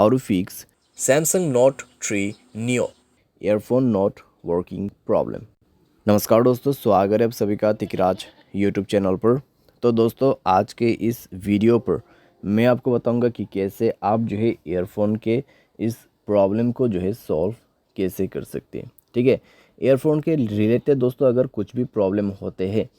how to fix Samsung Note 3 Neo। earphone not working problem। नमस्कार दोस्तों, स्वागत है आप सभी का तिकराज यूट्यूब चैनल पर। तो दोस्तों, आज के इस वीडियो पर मैं आपको बताऊंगा कि कैसे आप जो है ईयरफोन के इस प्रॉब्लम को जो है सॉल्व कैसे कर सकते हैं। ठीक है, ईयरफोन के रिलेटेड दोस्तों अगर कुछ भी प्रॉब्लम होते हैं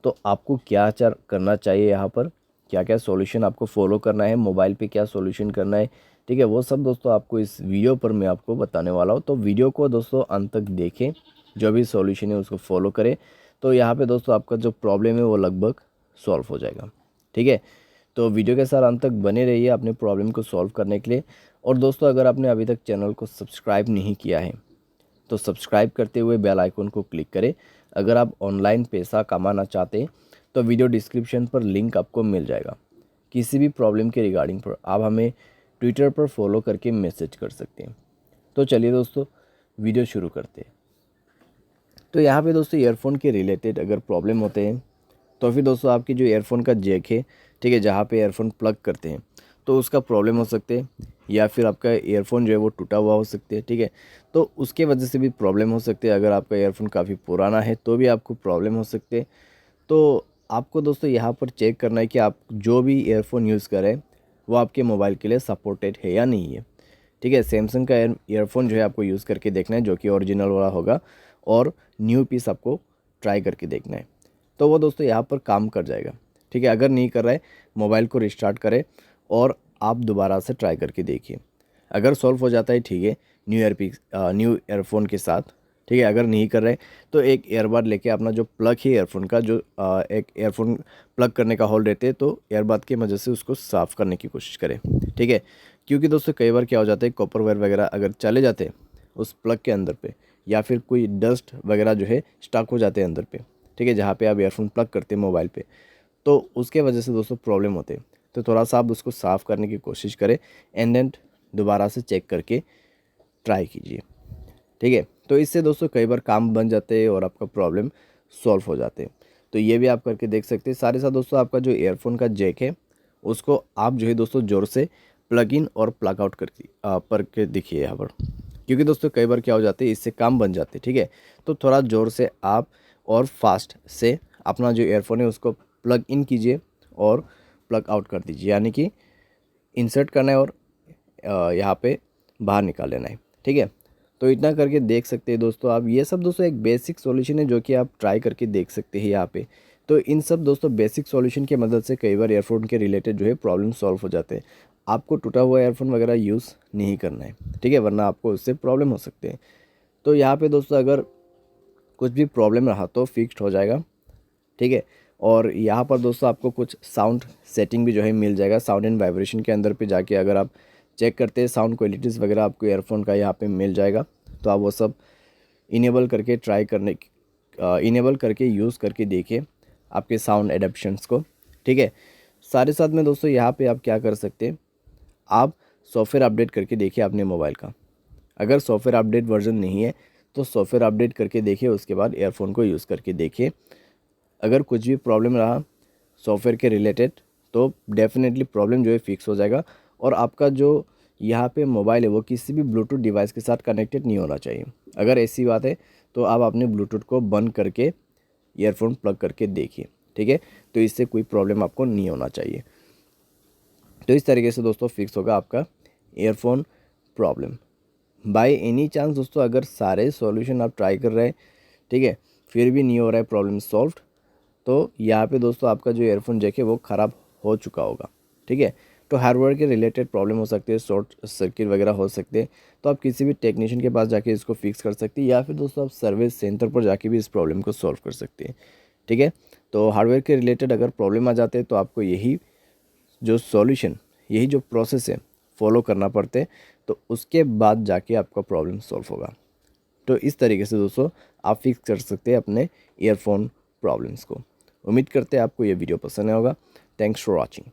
तो आपको क्या करना चाहिए, यहाँ पर क्या क्या सॉल्यूशन आपको फॉलो करना है, मोबाइल पे क्या सॉल्यूशन करना है। ठीक है, वो सब दोस्तों आपको इस वीडियो पर मैं आपको बताने वाला हूँ। तो वीडियो को दोस्तों अंत तक देखें, जो भी सॉल्यूशन है उसको फॉलो करें। तो यहाँ पे दोस्तों आपका जो प्रॉब्लम है वो लगभग सॉल्व हो जाएगा। ठीक है, तो वीडियो के साथ अंत तक बने रहिए अपने प्रॉब्लम को सॉल्व करने के लिए। और दोस्तों, अगर आपने अभी तक चैनल को सब्सक्राइब नहीं किया है तो सब्सक्राइब करते हुए बेल आइकन को क्लिक करें। अगर आप ऑनलाइन पैसा कमाना चाहते हैं तो वीडियो डिस्क्रिप्शन पर लिंक आपको मिल जाएगा। किसी भी प्रॉब्लम के रिगार्डिंग पर आप हमें ट्विटर पर फॉलो करके मैसेज कर सकते हैं। तो चलिए दोस्तों, वीडियो शुरू करते हैं। तो यहाँ पे दोस्तों ईयरफोन के रिलेटेड अगर प्रॉब्लम होते हैं तो फिर दोस्तों आपकी जो ईयरफोन का जैक है, ठीक है, जहाँ पे ईयरफोन प्लग करते हैं तो उसका प्रॉब्लम हो सकते हैं, या फिर आपका ईयरफोन जो है वो टूटा हुआ हो सकते हैं। ठीक है, तो उसके वजह से भी प्रॉब्लम हो सकती है। अगर आपका ईयरफोन काफ़ी पुराना है तो भी आपको प्रॉब्लम हो सकते हैं। तो आपको दोस्तों यहाँ पर चेक करना है कि आप जो भी ईयरफोन यूज़ करें वो आपके मोबाइल के लिए सपोर्टेड है या नहीं है। ठीक है, सैमसंग का ईयरफोन जो है आपको यूज़ करके देखना है, जो कि ओरिजिनल वाला होगा, और न्यू पीस आपको ट्राई करके देखना है। तो वो दोस्तों यहाँ पर काम कर जाएगा। ठीक है, अगर नहीं कर रहा है मोबाइल को रिस्टार्ट करें और आप दोबारा से ट्राई करके देखिए। अगर सॉल्व हो जाता है ठीक है, न्यू ईयरफोन के साथ। ठीक है, अगर नहीं कर रहे तो एक ईयरबड लेके अपना जो प्लग है ईयरफोन का, जो एक ईयरफोन प्लग करने का होल रहते हैं, तो ईयरबड की मदद से उसको साफ़ करने की कोशिश करें। ठीक है, क्योंकि दोस्तों कई बार क्या हो जाता है, कॉपर वायर वगैरह अगर चले जाते हैं उस प्लग के अंदर पे, या फिर कोई डस्ट वगैरह जो है स्टक हो जाते हैं अंदर पे। ठीक है, जहाँ पे आप ईयरफोन प्लग करते हैं मोबाइल पे, तो उसके वजह से दोस्तों प्रॉब्लम होते हैं। तो थोड़ा सा आप उसको साफ़ करने की कोशिश करें, एंड देन दोबारा से चेक करके ट्राई कीजिए। ठीक है, तो इससे दोस्तों कई बार काम बन जाते हैं और आपका प्रॉब्लम सॉल्व हो जाते हैं। तो ये भी आप करके देख सकते हैं। साथ ही साथ दोस्तों आपका जो ईयरफोन का जैक है उसको आप जो है दोस्तों ज़ोर से प्लग इन और प्लग आउट करके देखिए यहाँ पर, क्योंकि दोस्तों कई बार क्या हो जाते हैं, इससे काम बन जाते हैं। ठीक है, तो थोड़ा ज़ोर से आप और फास्ट से अपना जो ईयरफोन है उसको प्लग इन कीजिए और प्लग आउट कर दीजिए, यानी कि इंसर्ट करना है और यहाँ पे बाहर निकाल लेना है। ठीक है, तो इतना करके देख सकते हैं दोस्तों आप। ये सब दोस्तों एक बेसिक सॉल्यूशन है जो कि आप ट्राई करके देख सकते हैं यहाँ पे। तो इन सब दोस्तों बेसिक सॉल्यूशन की मदद से कई बार ईयरफोन के रिलेटेड जो है प्रॉब्लम सॉल्व हो जाते हैं। आपको टूटा हुआ ईयरफोन वगैरह यूज़ नहीं करना है। ठीक है, वरना आपको उससे प्रॉब्लम हो सकते हैं। तो यहाँ पे दोस्तों अगर कुछ भी प्रॉब्लम रहा तो फिक्स्ड हो जाएगा। ठीक है, और यहाँ पर दोस्तों आपको कुछ साउंड सेटिंग भी जो है मिल जाएगा। साउंड एंड वाइब्रेशन के अंदर पे जाके अगर आप चेक करते हैं साउंड क्वालिटीज़ वगैरह आपको ईयरफोन का यहाँ पे मिल जाएगा। तो आप वो सब इनेबल करके इनेबल करके यूज़ करके देखिए आपके साउंड एडेप्शंस को। ठीक है, साथ ही साथ में दोस्तों यहाँ पे आप क्या कर सकते हैं, आप सॉफ्टवेयर अपडेट करके देखिए अपने मोबाइल का। अगर सॉफ्टवेयर अपडेट वर्जन नहीं है तो सॉफ्टवेयर अपडेट करके देखिए, उसके बाद ईयरफोन को यूज़ करके देखिए। अगर कुछ भी प्रॉब्लम रहा सॉफ्टवेयर के रिलेटेड तो डेफिनेटली प्रॉब्लम जो है फिक्स हो जाएगा। और आपका जो यहाँ पे मोबाइल है वो किसी भी ब्लूटूथ डिवाइस के साथ कनेक्टेड नहीं होना चाहिए। अगर ऐसी बात है तो आप अपने ब्लूटूथ को बंद करके ईयरफोन प्लग करके देखिए। ठीक है, तो इससे कोई प्रॉब्लम आपको नहीं होना चाहिए। तो इस तरीके से दोस्तों फिक्स होगा आपका earphone problem. By any chance दोस्तों अगर सारे सॉल्यूशन आप ट्राई कर रहे हैं, ठीक है, फिर भी नहीं हो रहा है प्रॉब्लम सॉल्व, तो यहाँ पे दोस्तों आपका जो ईयरफोन जैक है वो ख़राब हो चुका होगा। ठीक है, तो हार्डवेयर के रिलेटेड प्रॉब्लम हो सकती है, शॉर्ट सर्किट वगैरह हो सकते हैं। तो आप किसी भी टेक्नीशियन के पास जाके इसको फिक्स कर सकते हैं, या फिर दोस्तों आप सर्विस सेंटर पर जाके भी इस प्रॉब्लम को सॉल्व कर सकते हैं। ठीक है, तो हार्डवेयर के रिलेटेड अगर प्रॉब्लम आ जाते हैं तो आपको यही जो प्रोसेस है फॉलो करना पड़ते हैं, तो उसके बाद जाके आपका प्रॉब्लम सॉल्व होगा। तो इस तरीके से दोस्तों आप फिक्स कर सकते हैं अपने ईयरफोन प्रॉब्लम्स को। उम्मीद करते हैं आपको ये वीडियो पसंद आया होगा। Thanks for watching.